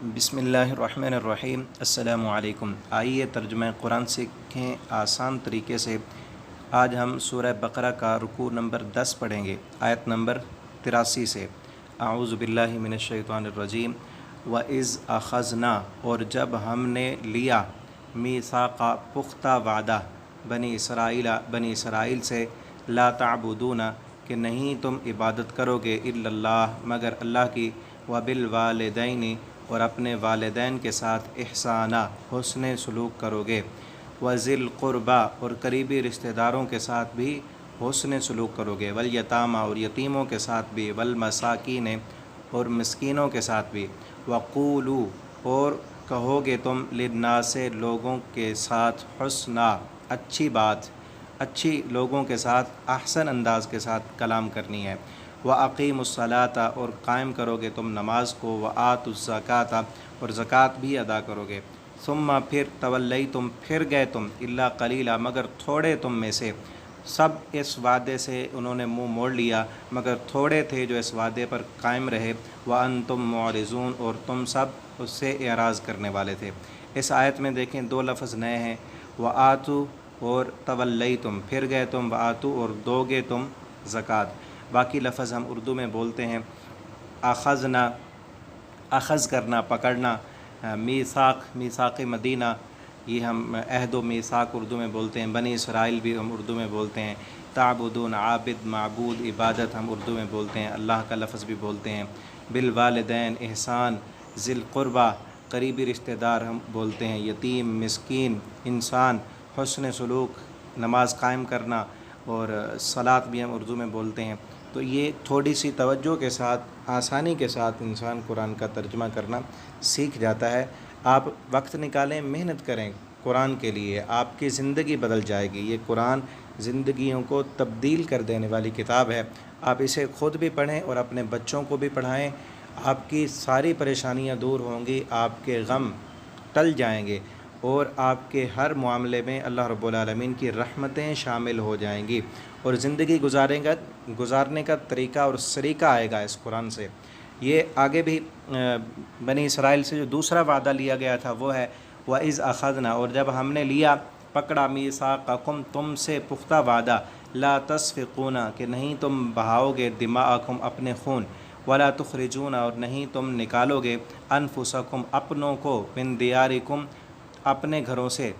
بسم اللہ الرحمن الرحیم۔ السلام علیکم۔ آئیے ترجمہ قرآن سیکھیں آسان طریقے سے۔ آج ہم سورہ بقرہ کا رکوع نمبر 10 پڑھیں گے، آیت نمبر 83 سے۔ اعوذ باللہ من الشیطان الرجیم۔ وَإِذْ أَخَذْنَا، اور جب ہم نے لیا، میثاق پختہ وعدہ، بنی اسرائیل سے، لا تعبدون کہ نہیں تم عبادت کرو گے، الا اللہ مگر اللہ کی، وبالوالدین اور اپنے والدین کے ساتھ، احسانہ حسن سلوک کرو گے، وذی القربیٰ اور قریبی رشتہ داروں کے ساتھ بھی حسن سلوک کرو گے، والیتامى اور یتیموں کے ساتھ بھی، والمساکین اور مسکینوں کے ساتھ بھی، وقولوا اور کہو گے تم، للناس لوگوں کے ساتھ، حسنا اچھی بات، اچھی لوگوں کے ساتھ احسن انداز کے ساتھ کلام کرنی ہے، وَأَقِيمُوا الصَّلَاةَ اور قائم کرو گے تم نماز کو، وَآتُوا الزَّكَاةَ اور زکوٰۃ بھی ادا کرو گے، ثم پھر تولیتم پھر گئے تم، الا قلیلا مگر تھوڑے تم میں سے، سب اس وعدے سے انہوں نے منہ موڑ لیا مگر تھوڑے تھے جو اس وعدے پر قائم رہے، وَأَنْتُمْ مُعْرِضُونَ اور تم سب اس سے اعراض کرنے والے تھے۔ اس آیت میں دیکھیں دو لفظ نئے ہیں، وَآتُوا اور تولیتم پھر گئے تم، وَآتُوا اور دو گے تم زکوٰۃ۔ باقی لفظ ہم اردو میں بولتے ہیں اخذنا، اخذ کرنا پکڑنا، میثاق مدینہ یہ ہم عہد و میثاق اردو میں بولتے ہیں، بنی اسرائیل بھی ہم اردو میں بولتے ہیں، تعبدون عابد معبود عبادت ہم اردو میں بولتے ہیں، اللہ کا لفظ بھی بولتے ہیں، بالوالدین احسان، ذی القربیٰ قریبی رشتہ دار ہم بولتے ہیں، یتیم مسکین انسان، حسن سلوک نماز قائم کرنا، اور صلاۃ بھی ہم اردو میں بولتے ہیں۔ تو یہ تھوڑی سی توجہ کے ساتھ آسانی کے ساتھ انسان قرآن کا ترجمہ کرنا سیکھ جاتا ہے۔ آپ وقت نکالیں، محنت کریں قرآن کے لیے، آپ کی زندگی بدل جائے گی۔ یہ قرآن زندگیوں کو تبدیل کر دینے والی کتاب ہے۔ آپ اسے خود بھی پڑھیں اور اپنے بچوں کو بھی پڑھائیں، آپ کی ساری پریشانیاں دور ہوں گی، آپ کے غم ٹل جائیں گے، اور آپ کے ہر معاملے میں اللہ رب العالمین کی رحمتیں شامل ہو جائیں گی، اور زندگی گزارنے کا طریقہ اور سلیقہ آئے گا اس قرآن سے۔ یہ آگے بھی بنی اسرائیل سے جو دوسرا وعدہ لیا گیا تھا وہ ہے وَإِذْ أَخَذْنَا اور جب ہم نے لیا پکڑا، میثاقکم تم سے پختہ وعدہ، لا تسفکون کہ نہیں تم بہاؤ گے، دماءکم اپنے خون، ولا تخرجون اور نہیں تم نکالو گے، انفسکم اپنوں کو، من دیارکم اپنے گھروں سے،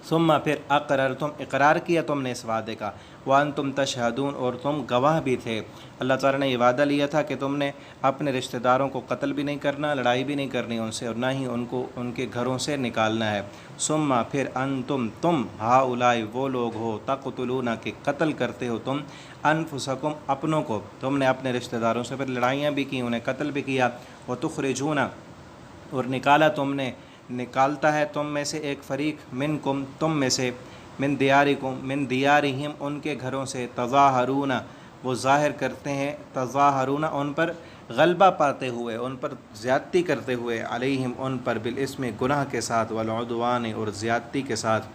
ثم پھر اقررتم اقرار کیا تم نے اس وعدے کا، وانتم تشہدون اور تم گواہ بھی تھے۔ اللہ تعالیٰ نے یہ وعدہ لیا تھا کہ تم نے اپنے رشتہ داروں کو قتل بھی نہیں کرنا، لڑائی بھی نہیں کرنی ان سے، اور نہ ہی ان کو ان کے گھروں سے نکالنا ہے۔ ثم پھر انتم تم، ہؤلاء وہ لوگ ہو، تقتلون کہ قتل کرتے ہو تم، انفسکم اپنوں کو، تم نے اپنے رشتہ داروں سے پھر لڑائیاں بھی کی، انہیں قتل بھی کیا، وتخرجون اور نکالا تم نے، نکالتا ہے تم میں سے ایک فریق، منکم تم میں سے، من دیارکم من دیارہم ان کے گھروں سے، تظاہرون وہ ظاہر کرتے ہیں، تظاہرون ان پر غلبہ پاتے ہوئے، ان پر زیادتی کرتے ہوئے، علیہم ان پر، بالاسم گناہ کے ساتھ، والعدوان اور زیادتی کے ساتھ،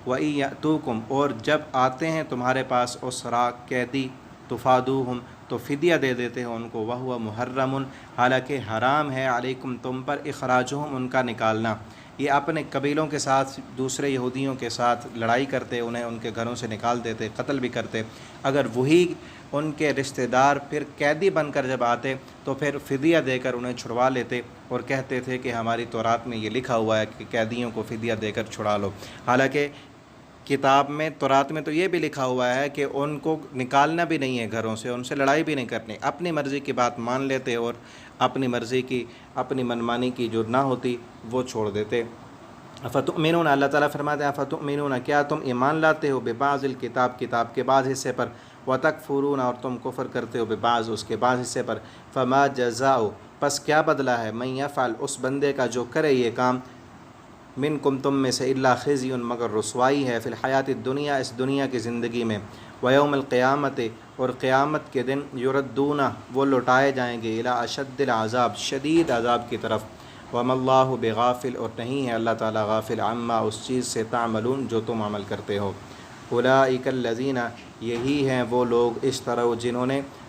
وَإِن یأتوکم اور جب آتے ہیں تمہارے پاس، اسرا قیدی، تفادوہم تو فدیہ دے دیتے ہیں ان کو، وہو محرم حالانکہ حرام ہے، علیکم تم پر، اخراجہم ان کا نکالنا۔ یہ اپنے قبیلوں کے ساتھ دوسرے یہودیوں کے ساتھ لڑائی کرتے، انہیں ان کے گھروں سے نکال دیتے، قتل بھی کرتے، اگر وہی ان کے رشتہ دار پھر قیدی بن کر جب آتے تو پھر فدیہ دے کر انہیں چھڑوا لیتے، اور کہتے تھے کہ ہماری تورات میں یہ لکھا ہوا ہے کہ قیدیوں کو فدیہ دے کر چھڑا لو، حالانکہ کتاب میں تورات میں تو یہ بھی لکھا ہوا ہے کہ ان کو نکالنا بھی نہیں ہے گھروں سے، ان سے لڑائی بھی نہیں کرنی، اپنی مرضی کی بات مان لیتے اور اپنی مرضی کی، اپنی منمانی کی جو نہ ہوتی وہ چھوڑ دیتے۔ افتؤمنون اللہ تعالیٰ فرماتے ہیں افتؤمنون کیا تم ایمان لاتے ہو، ببعض الکتاب کتاب کے بعض حصے پر، وتکفرون اور تم کفر کرتے ہو، ببعض اس کے بعض حصے پر، فما جزاء پس کیا بدلہ ہے، من یفعل اس بندے کا جو کرے یہ کام، منکم تم میں سے، الا خزی مگر رسوائی ہے، فی الحیات الدنیا اس دنیا کی زندگی میں، ویوم القیامت اور قیامت کے دن، یردون وہ لوٹائے جائیں گے، الی اشد العذاب شدید عذاب کی طرف، وما اللہ بغافل اور نہیں ہے اللہ تعالیٰ غافل، عما اس چیز سے، تعملون جو تم عمل کرتے ہو۔ اولئک الذین یہی ہیں وہ لوگ، اشتروا جنہوں نے،